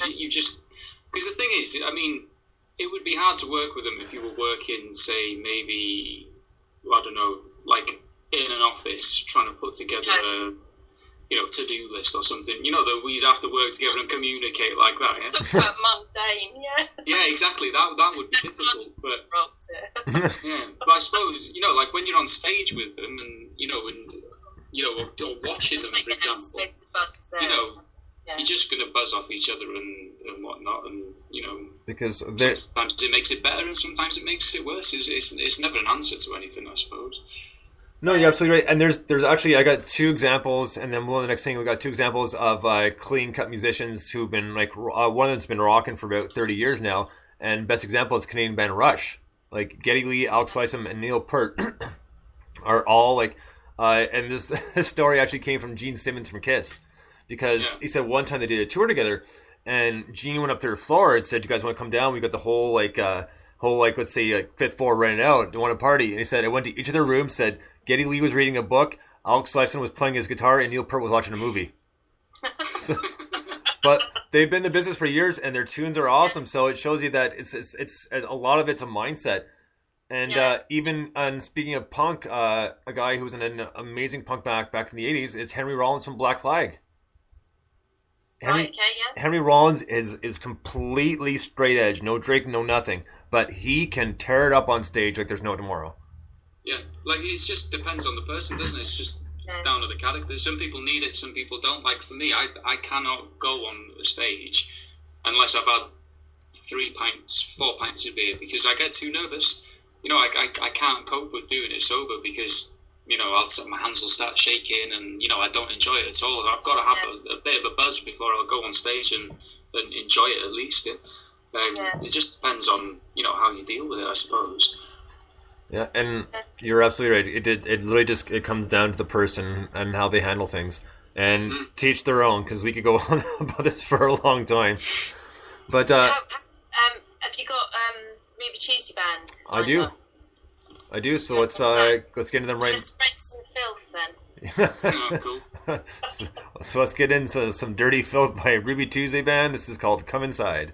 you just because the thing is, I mean, it would be hard to work with them if you were working, say, maybe I don't know, like in an office trying to put together a to-do list or something. That we'd have to work together and communicate like that. Yeah? Talk about mundane, yeah. Yeah, exactly. That would be difficult, but but I suppose like when you're on stage with them and or watching them, for example, you're just going to buzz off each other and whatnot, and because sometimes it makes it better and sometimes it makes it worse. It's never an answer to anything, I suppose. No, you're absolutely right. And there's actually, I got two examples, and then one of the next thing we got two examples of clean cut musicians who've been like one of them's been rocking for about 30 years now, and best example is Canadian band Rush. Like Geddy Lee, Alex Lysum, and Neil Peart are all like, and this story actually came from Gene Simmons from Kiss, because he said one time they did a tour together, and Gene went up to their floor and said, "You guys want to come down? We got the whole let's say Fit Four rented out. Do you want to party?" And he said, I went to each of their rooms, said Geddy Lee was reading a book, Alex Lifeson was playing his guitar, and Neil Peart was watching a movie. But they've been in the business for years, and their tunes are awesome. So it shows you that it's a lot of it's a mindset. And even speaking of punk, a guy who was in an amazing punk back in the 80s is Henry Rollins from Black Flag. Henry Rollins is completely straight edge, no Drake, no nothing, but he can tear it up on stage like there's no tomorrow. Yeah, like it just depends on the person, doesn't it? It's just down to the character. Some people need it, some people don't. Like for me, I cannot go on a stage unless I've had 4 pints of beer, because I get too nervous. I can't cope with doing it sober because my hands will start shaking and I don't enjoy it at all. I've got to have a bit of a buzz before I'll go on stage and enjoy it at least. It just depends on how you deal with it, I suppose. Yeah, and you're absolutely right. It literally just comes down to the person and how they handle things, and teach their own. Because we could go on about this for a long time. But have you got Ruby Tuesday band? I do. So let's get into them right. Just spread some filth then. Cool. So let's get into some dirty filth by Ruby Tuesday band. This is called "Come Inside."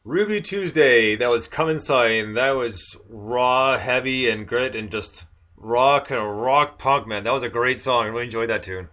Ruby Tuesday, that was Come Inside, and that was raw, heavy, and grit, and just raw, kind of rock punk, man. That was a great song. I really enjoyed that tune.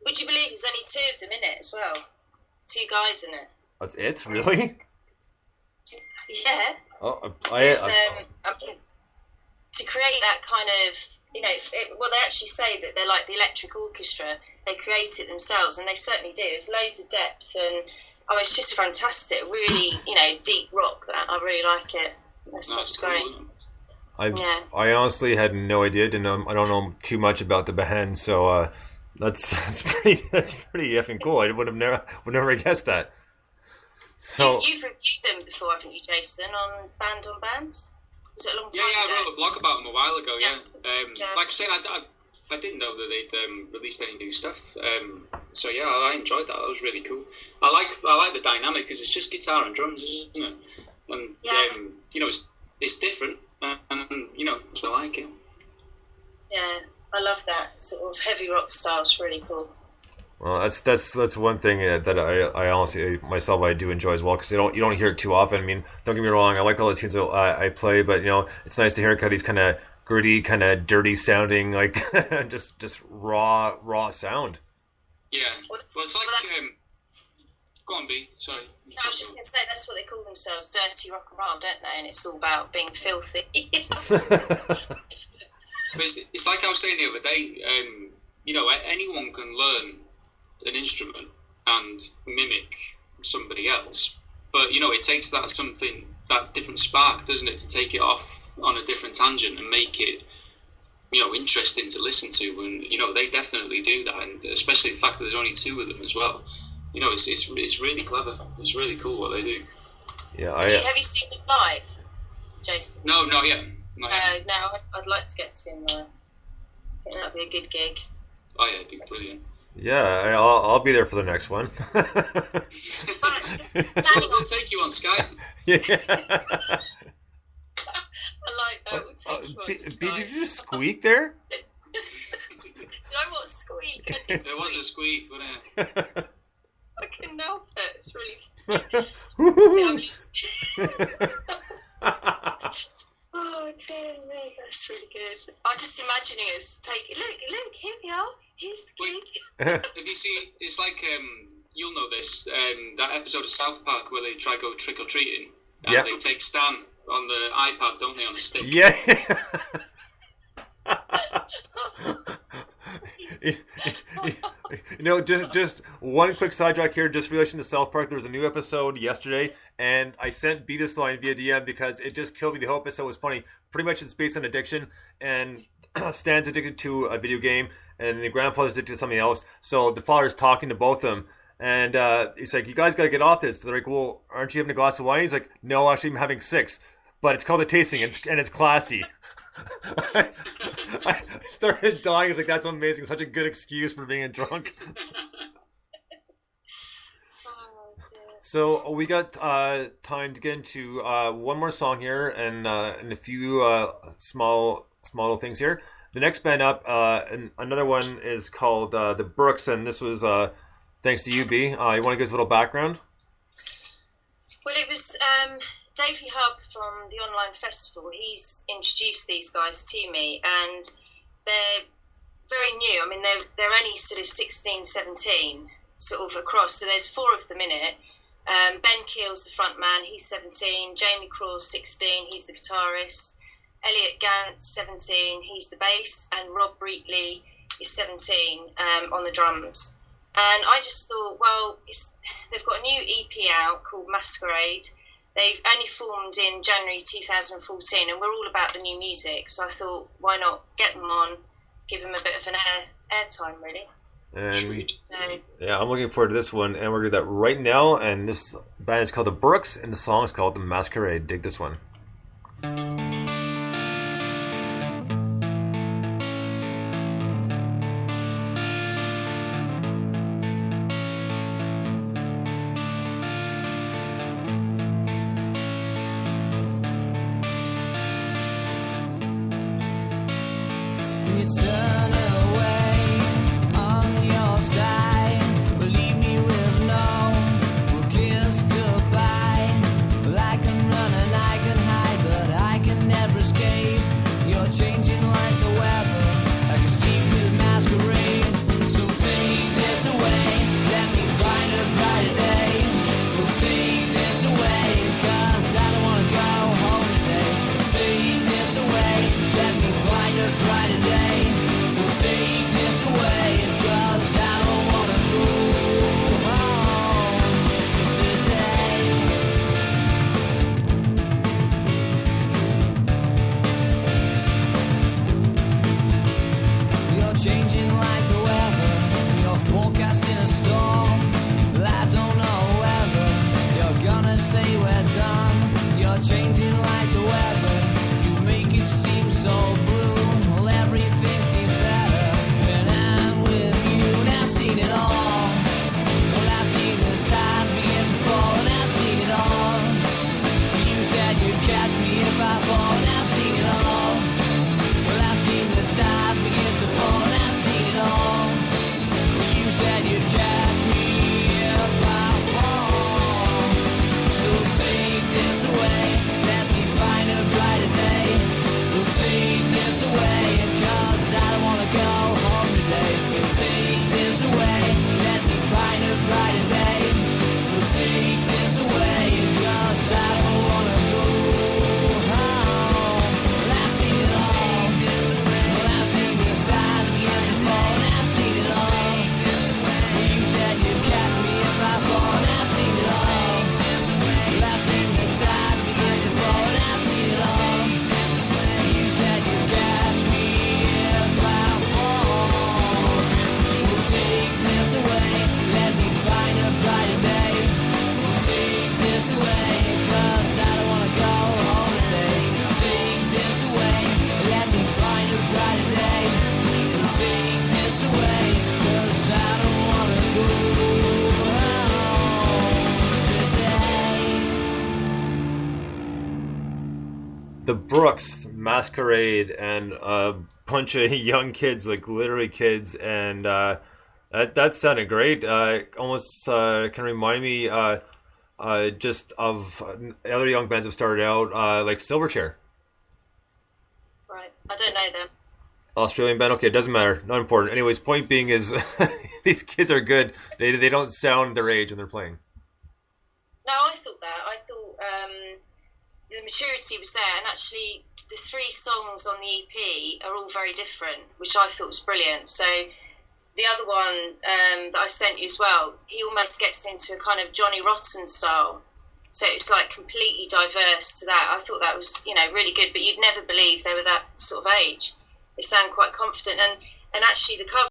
Would you believe there's only 2 of them in it as well? 2 guys in it. That's it? Really? Yeah. Oh, I mean, to create that kind of, you know, well, they actually say that they're like the electric orchestra. They create it themselves, and they certainly do. There's loads of depth, and it's just fantastic. Really, you know, deep rock. That I really like it. That's great. I honestly had no idea. I don't know too much about the band, so that's pretty effing cool. I would never guessed that. So you've reviewed them before, haven't you, Jason? On Bands? Was it a long time ago? Yeah, I wrote a blog about them a while ago. Yeah. Like I said, I didn't know that they'd released any new stuff. So yeah, I enjoyed that. That was really cool. I like the dynamic because it's just guitar and drums, isn't it? And you know, it's different, and you know, so I like it. Yeah, I love that sort of heavy rock style. It's really cool. Well, that's one thing that I honestly myself I do enjoy as well, because you don't hear it too often. I mean, don't get me wrong, I like all the tunes I play, but you know, it's nice to hear these kind of gritty, kind of dirty sounding, like just raw sound. Yeah, well, it's like go on, B. Sorry. No, I was just going to say that's what they call themselves, dirty rock and roll, don't they? And it's all about being filthy. It's like I was saying the other day. You know, anyone can learn an instrument and mimic somebody else, but you know, it takes that different spark, doesn't it, to take it off on a different tangent and make it, you know, interesting to listen to. And you know, they definitely do that, and especially the fact that there's only 2 of them as well. You know, it's really clever. It's really cool what they do. Yeah, have you seen them live, Jason? No, not yet. No, I'd like to get to see them live. I think that'd be a good gig. Oh yeah, it'd be brilliant. Yeah, I'll be there for the next one. We'll take you on Skype. Yeah. I like that. We'll take you on Skype. Did you just squeak there? Did I want to squeak? There was a squeak, wasn't it? I couldn't help it. It's really Oh dear me, that's really good. I'm just imagining us look, here we are. Here's the cake. Have you seen? It's like you'll know this. That episode of South Park where they try to go trick or treating, and they take Stan on the iPad, don't they, on a stick? Yeah. You know, just one quick sidetrack here, just in relation to South Park. There was a new episode yesterday, and I sent B this line via DM because it just killed me. The whole episode was funny. Pretty much it's based on addiction, and Stan's addicted to a video game, and the grandfather's addicted to something else. So the father's talking to both of them, and he's like, "You guys got to get off this." They're like, "Well, aren't you having a glass of wine?" He's like, "No, actually, I'm having 6, but it's called a tasting, and it's classy." I started dying. I was like, that's amazing. Such a good excuse for being drunk. So we got time to get into one more song here and a few small little things here. The next band up, and another one is called the Brooks, and this was thanks to you, B. You want to give us a little background? Well, it was Davey Hub from the online festival. He's introduced these guys to me, and they're very new. I mean, they're only sort of 16, 17, sort of across. So there's 4 of them in it. Ben Keel's the front man, he's 17. Jamie Craw's 16, he's the guitarist. Elliot Gant's 17, he's the bass. And Rob Breatley is 17 on the drums. And I just thought, well, they've got a new EP out called Masquerade. They've only formed in January 2014, and we're all about the new music. So I thought, why not get them on, give them a bit of an airtime, really. And yeah, I'm looking forward to this one, and we're going to do that right now. And this band is called the Brooks, and the song is called The Masquerade. Dig this one. Goodbye. the Brooks Masquerade and a bunch of young kids, like literally kids, and that sounded great. Almost can remind me just of other young bands that started out, like Silverchair. Right, I don't know them. Australian band. Okay, it doesn't matter. Not important. Anyways, point being is these kids are good. They don't sound their age when they're playing. No, I thought that. I thought the maturity was there, and actually the 3 songs on the EP are all very different, which I thought was brilliant. So the other one that I sent you as well, he almost gets into a kind of Johnny Rotten style. So it's like completely diverse to that. I thought that was, really good, but you'd never believe they were that sort of age. They sound quite confident, and actually the cover